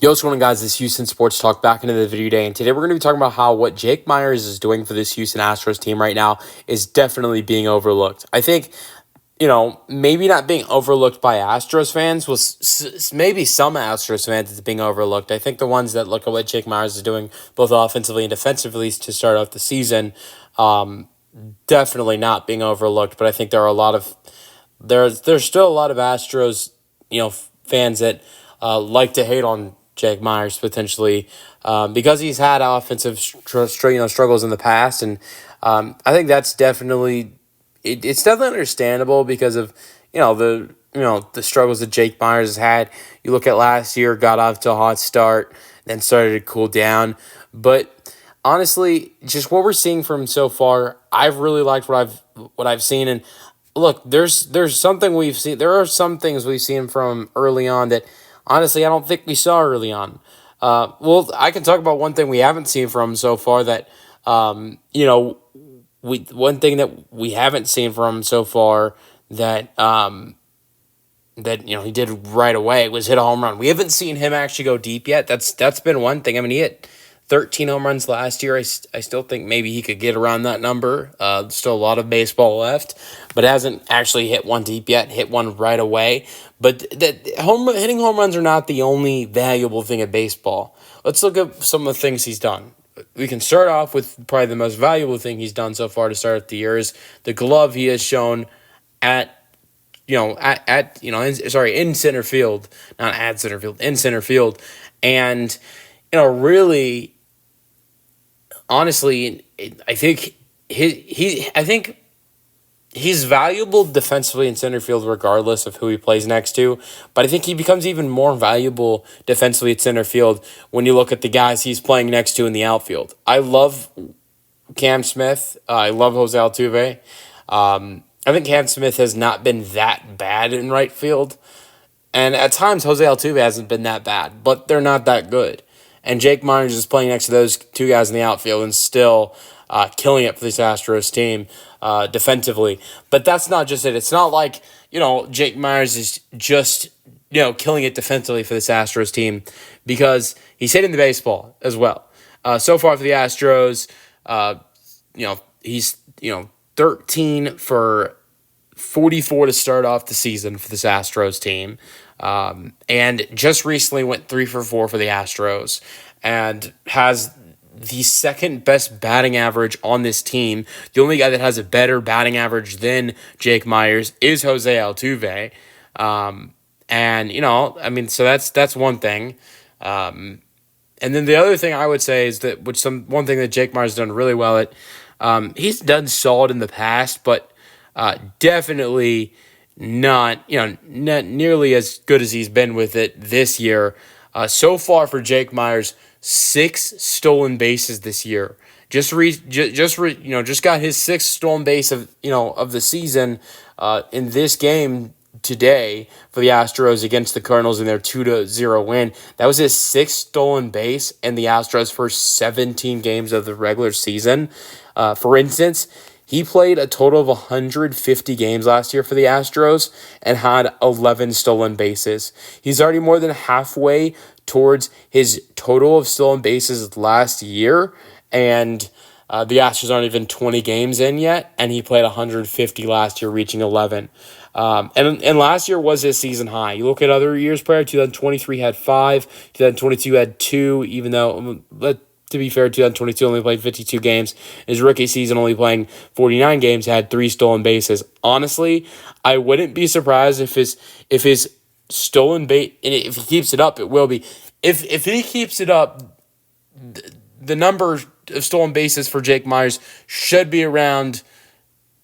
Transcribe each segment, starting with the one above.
Yo, what's going on, guys? This is Houston Sports Talk back into the video day, and today we're going to be talking about how what Jake Meyers is doing for this Houston Astros team right now is definitely being overlooked. I think, maybe not being overlooked by Astros fans was maybe some Astros fans it's being overlooked. I think the ones that look at what Jake Meyers is doing both offensively and defensively to start off the season, definitely not being overlooked. But I think there are a lot of there's still a lot of Astros, fans that like to hate on Jake Meyers potentially because he's had offensive struggles in the past, and I think that's definitely it's definitely understandable because of the struggles that Jake Meyers has had. You look at last year, got off to a hot start, then started to cool down, but honestly, just what we're seeing from him so far, I've really liked what I've seen. And look, there's something we've seen. There are some things we've seen from early on that honestly I don't think we saw early on. Well, I can talk about one thing we haven't seen from him so far that one thing that we haven't seen from him so far that he did right away was hit a home run. We haven't seen him actually go deep yet. That's been one thing. I mean, he hit 13 home runs last year. I still think maybe he could get around that number. Still a lot of baseball left, but hasn't actually hit one deep yet. Hit one right away. But hitting home runs are not the only valuable thing at baseball. Let's look at some of the things he's done. We can start off with probably the most valuable thing he's done so far to start the year is the glove he has shown in center field, not at center field, in center field, and really, honestly, I think he's valuable defensively in center field regardless of who he plays next to, but I think he becomes even more valuable defensively at center field when you look at the guys he's playing next to in the outfield. I love Cam Smith. I love Jose Altuve. I think Cam Smith has not been that bad in right field, and at times Jose Altuve hasn't been that bad, but they're not that good. And Jake Meyers is playing next to those two guys in the outfield and still killing it for this Astros team defensively. But that's not just it. It's not like, Jake Meyers is just, killing it defensively for this Astros team because he's hitting the baseball as well. So far for the Astros, he's, 13 for 44 to start off the season for this Astros team. And just recently went 3 for 4 for the Astros and has the second best batting average on this team. The only guy that has a better batting average than Jake Meyers is Jose Altuve. So that's one thing. And then the other thing I would say is that one thing that Jake Meyers has done really well at, he's done solid in the past, but definitely not nearly as good as he's been with it this year. So far for Jake Meyers, 6 stolen bases this year. Just got his 6th stolen base of the season in this game today for the Astros against the Cardinals in their 2-0 win. That was his 6th stolen base in the Astros' first 17 games of the regular season. For instance, he played a total of 150 games last year for the Astros and had 11 stolen bases. He's already more than halfway towards his total of stolen bases last year, and the Astros aren't even 20 games in yet, and he played 150 last year, reaching 11. And last year was his season high. You look at other years prior, 2023 had 5, 2022 had 2, even though, to be fair, 2022 only played 52 games. His rookie season only playing 49 games, had 3 stolen bases. Honestly, I wouldn't be surprised if his stolen base, and if he keeps it up, it will be. If he keeps it up, the number of stolen bases for Jake Meyers should be around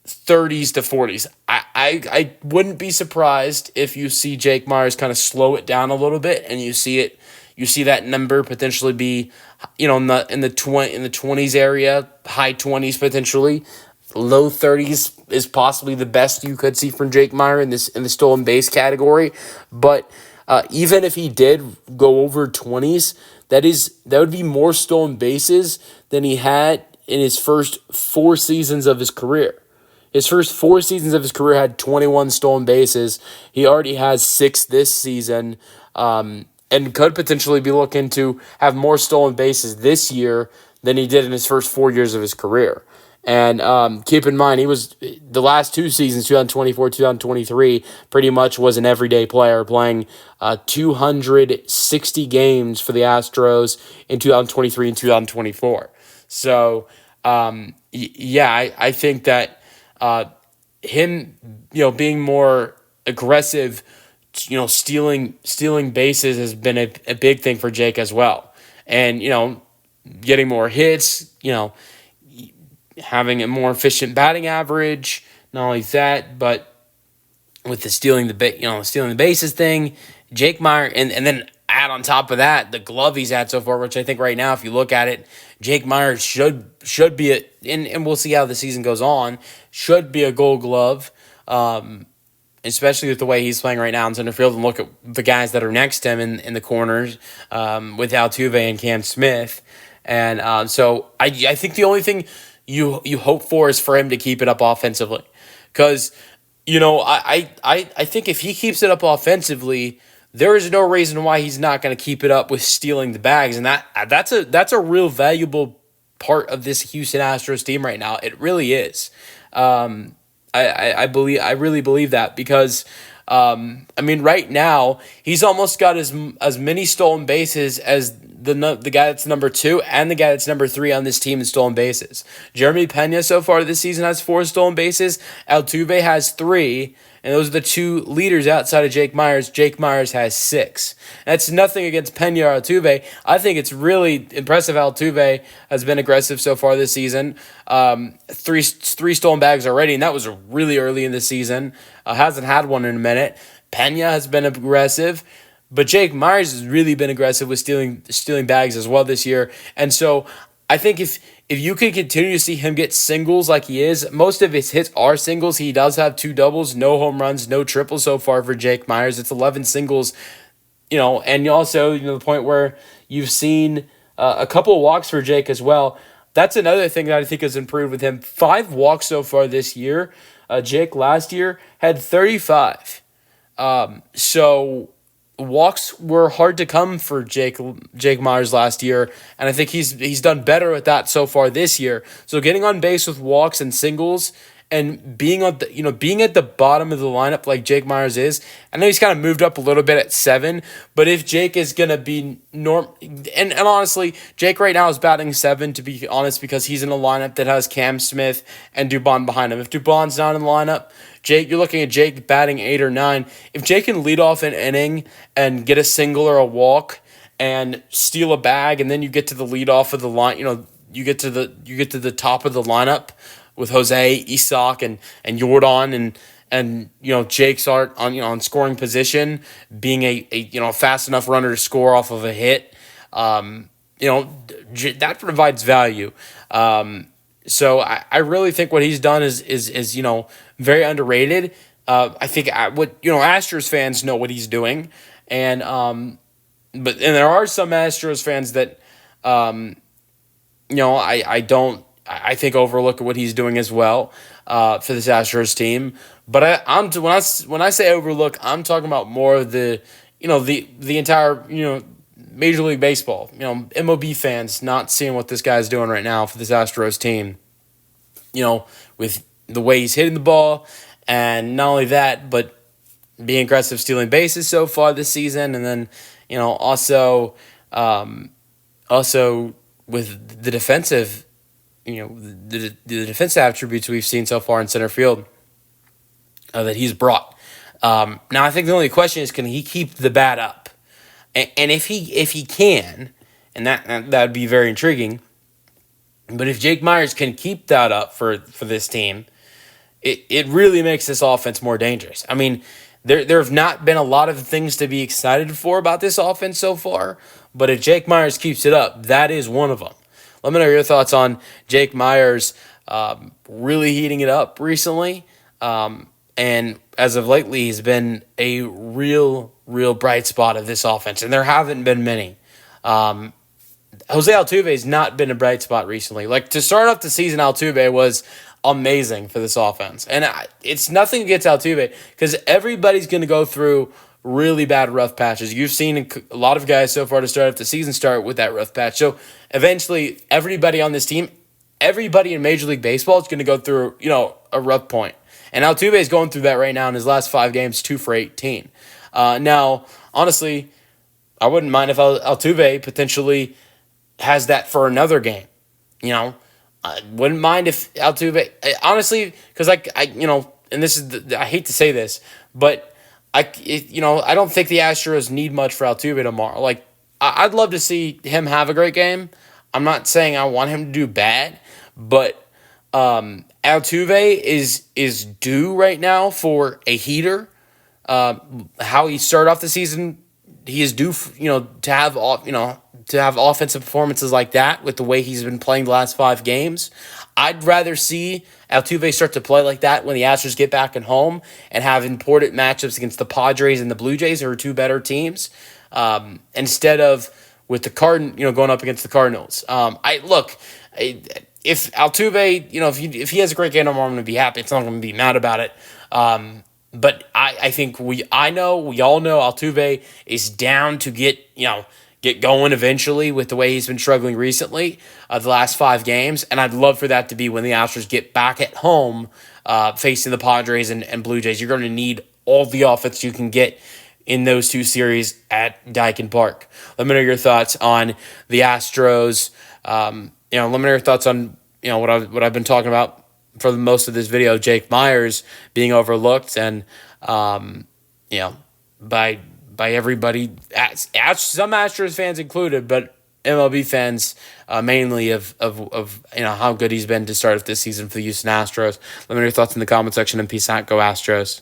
30s to 40s. I wouldn't be surprised if you see Jake Meyers kind of slow it down a little bit, and you see that number potentially be, in the 20s area, high 20s potentially, low 30s is possibly the best you could see from Jake Meyers in the stolen base category. But even if he did go over 20s, that would be more stolen bases than he had in his first 4 seasons of his career. His first 4 seasons of his career had 21 stolen bases. He already has 6 this season. and could potentially be looking to have more stolen bases this year than he did in his first 4 years of his career. And keep in mind, he was the last two seasons, 2024, 2023, pretty much was an everyday player playing 260 games for the Astros in 2023 and 2024. So, yeah, I think that him, being more aggressive, stealing bases has been a big thing for Jake as well. And, getting more hits, having a more efficient batting average. Not only that, but with the stealing the bases thing, Jake Meyer, and then add on top of that the glove he's had so far, which I think right now, if you look at it, Jake Meyer should be and we'll see how the season goes on, should be a Gold Glove. Especially with the way he's playing right now in center field, and look at the guys that are next to him in the corners with Altuve and Cam Smith. And so I think the only thing you hope for is for him to keep it up offensively. Because, I think if he keeps it up offensively, there is no reason why he's not going to keep it up with stealing the bags. And that's a real valuable part of this Houston Astros team right now. It really is. I really believe that because, right now he's almost got as many stolen bases as the guy that's number 2 and the guy that's number 3 on this team in stolen bases. Jeremy Pena so far this season has 4 stolen bases. Altuve has 3. And those are the 2 leaders outside of Jake Meyers. Jake Meyers has 6. That's nothing against Pena or Altuve. I think it's really impressive. Altuve has been aggressive so far this season. Three stolen bags already, and that was really early in the season. Hasn't had one in a minute. Pena has been aggressive. But Jake Meyers has really been aggressive with stealing bags as well this year. And so I think if you can continue to see him get singles like he is, most of his hits are singles. He does have 2 doubles, no home runs, no triples so far for Jake Meyers. It's 11 singles, and also, the point where you've seen a couple of walks for Jake as well. That's another thing that I think has improved with him. 5 walks so far this year. Jake last year had 35. So walks were hard to come for Jake Meyers last year, and I think he's done better with that so far this year. So getting on base with walks and singles and being at the bottom of the lineup like Jake Meyers is. I know he's kind of moved up a little bit at 7, but if Jake is gonna be and honestly, Jake right now is batting 7 to be honest because he's in a lineup that has Cam Smith and Dubon behind him. If Dubon's not in the lineup, you're looking at Jake batting 8 or 9. If Jake can lead off an inning and get a single or a walk and steal a bag, and then you get to the leadoff of the line, you get to the top of the lineup with Jose, Isak, and Jordan, and Jake's on scoring position, being a fast enough runner to score off of a hit, that provides value. So I really think what he's done is very underrated. I think Astros fans know what he's doing, and there are some Astros fans that I think overlook what he's doing as well for this Astros team. But when I say overlook, I'm talking about more of the entire Major League Baseball, MLB fans not seeing what this guy's doing right now for this Astros team, with the way he's hitting the ball, and not only that, but being aggressive stealing bases so far this season, and then also with the defensive, the defensive attributes we've seen so far in center field that he's brought. Now I think the only question is, can he keep the bat up? And if he can, and that would be very intriguing. But if Jake Meyers can keep that up for this team, it really makes this offense more dangerous. I mean, there have not been a lot of things to be excited for about this offense so far, but if Jake Meyers keeps it up, that is one of them. Let me know your thoughts on Jake Meyers really heating it up recently. And as of lately, he's been a real bright spot of this offense, and there haven't been many. Jose Altuve has not been a bright spot recently. Like, to start off the season, Altuve was amazing for this offense. And it's nothing against Altuve because everybody's going to go through really bad rough patches. You've seen a lot of guys so far to start off the season start with that rough patch. So eventually, everybody on this team, everybody in Major League Baseball is going to go through, a rough point. And Altuve is going through that right now in his last 5 games, 2 for 18. Now, honestly, I wouldn't mind if Altuve potentially has that for another game. I wouldn't mind if Altuve, honestly, because and this is, I hate to say this, but I don't think the Astros need much for Altuve tomorrow. Like, I'd love to see him have a great game. I'm not saying I want him to do bad, but Altuve is due right now for a heater. How he started off the season, he is due, to have offensive performances like that with the way he's been playing the last 5 games. I'd rather see Altuve start to play like that when the Astros get back at home and have important matchups against the Padres and the Blue Jays, who are 2 better teams, instead of with the going up against the Cardinals. If Altuve, if he has a great game tomorrow, I'm going to be happy. It's not going to be mad about it. But I think we all know Altuve is down to get going eventually with the way he's been struggling recently, the last 5 games. And I'd love for that to be when the Astros get back at home facing the Padres and Blue Jays. You're going to need all the offense you can get in those 2 series at Daikin Park. Let me know your thoughts on the Astros. Let me know your thoughts on what I've been talking about for the most of this video, Jake Meyers being overlooked and by everybody, some Astros fans included, but MLB fans mainly of how good he's been to start this season for the Houston Astros. Let me know your thoughts in the comment section, and peace out. Go Astros.